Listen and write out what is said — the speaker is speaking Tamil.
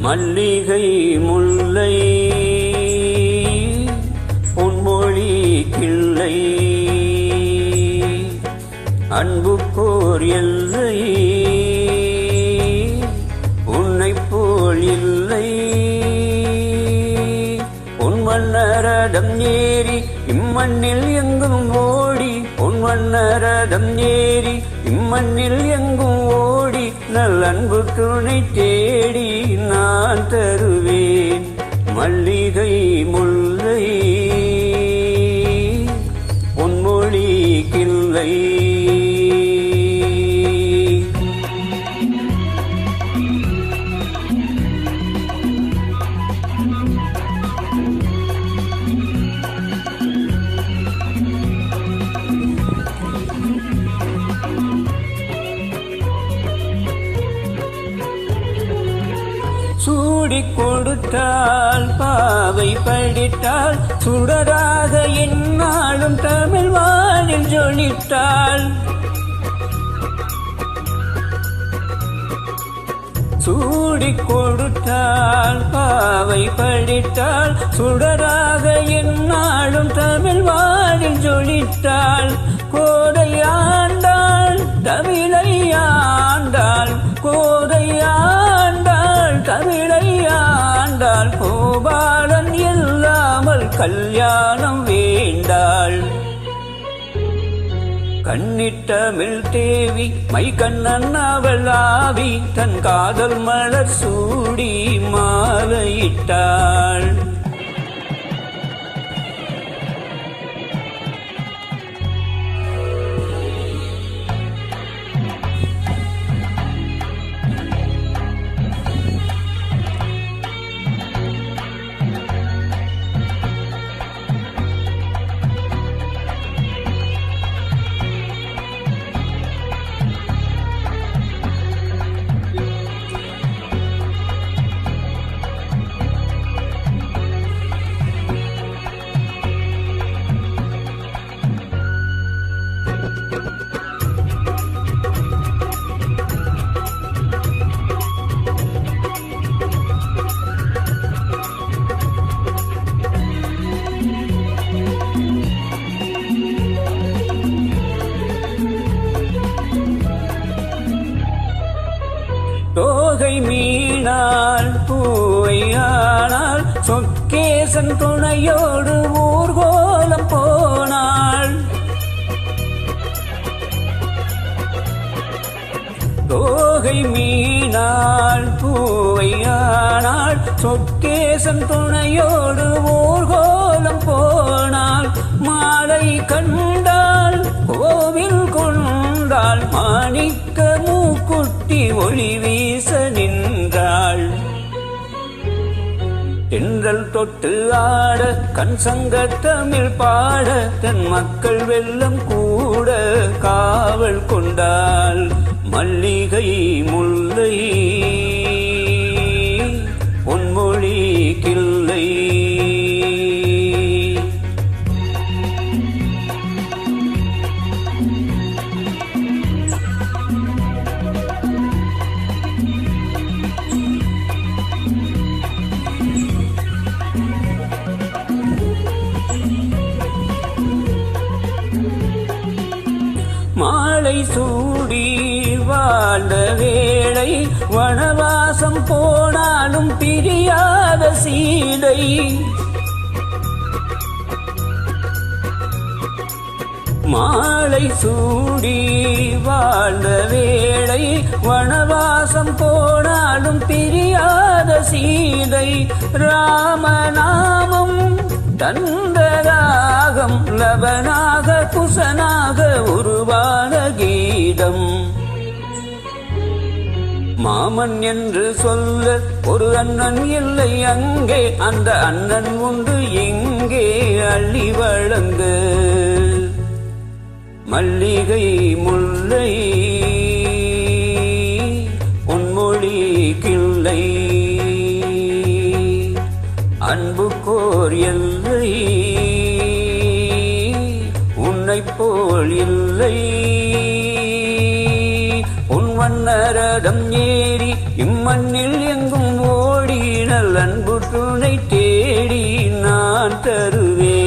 மல்லிகை முல்லை பொன்மொழி கிள்ளை அன்புக்கோர் எல்லை உன்னைப் போல் இல்லை. பொன்வண்ணரதம் ஏறி இம்மண்ணில் எங்கும் ஓடி பொன்வண்ணரதம் ஏறி இம்மண்ணில் எங்கும் ஓடி நல்லன்பு துணை தேடி நான் தருவேன் மல்லிகை முல்லை பொன்மொழி கிள்ளை. சூடி கொடுத்தால் பாவை படித்தால் சுடராக என்னாலும் தமிழ் வானில் ஜொலித்தாள். சூடி கொடுத்தால் பாவை படித்தால் சுடராக என்னாலும் தமிழ் வானில் ஜொலித்தாள். கோதை ஆண்டாள் தமிழை ஆண்டாள் கோதை ஆண்டாள் தமிழை ஆண்டாள். கோபாலன் இல்லாமல் கல்யாணம் வேண்டாள். கண்ணிட்டமிழ் தேவி மை கண்ணன் அவள் ஆவி தன் காதல் மலர் சூடி மாலையிட்டாள். தோகை மீனாள் பூவையானால் சொக்கேசன் துணையோடு ஊர்கோலம் போனாள். தோகை மீனாள் பூவையானால் சொக்கேசன் துணையோடு ஊர்கோலம் போனாள். மாலை கண்டாள் கோவில் கொண்டாள் மாணிக்க மூக்குட்டி ஒளி வீச நின்றாள். தென்றல் தொட்டு ஆட கண் சங்க தமிழ் பாட தன் மக்கள் வெள்ளம் கூட காவல் கொண்டாள் மல்லிகை முல்லை பொன்மொழி கிள்ளை. மாலை சூடி வாழ்ந்த வேளை வனவாசம் போனாலும் பிரியாத சீதை. மாலை சூடி வாழ்ந்த வேளை வனவாசம் போனாலும் பிரியாத சீதை. ராமநாமம் தந்தராகம் லவனாக குசனாக உருவான கீதம். மாமன் என்று சொல்ல ஒரு அண்ணன் இல்லை அங்கே அந்த அண்ணன் உண்டு இங்கே அள்ளி வழங்க மல்லிகை முல்லை பொன்மொழி கிள்ளை. அன்புக்கோர் எல்லை உன்னைப் போல் இல்லை. பொன்வண்ணரதம் ஏறி இம்மண்ணில் எங்கும் ஓடி நல் அன்பு துணை தேடி நான் தருவேன்.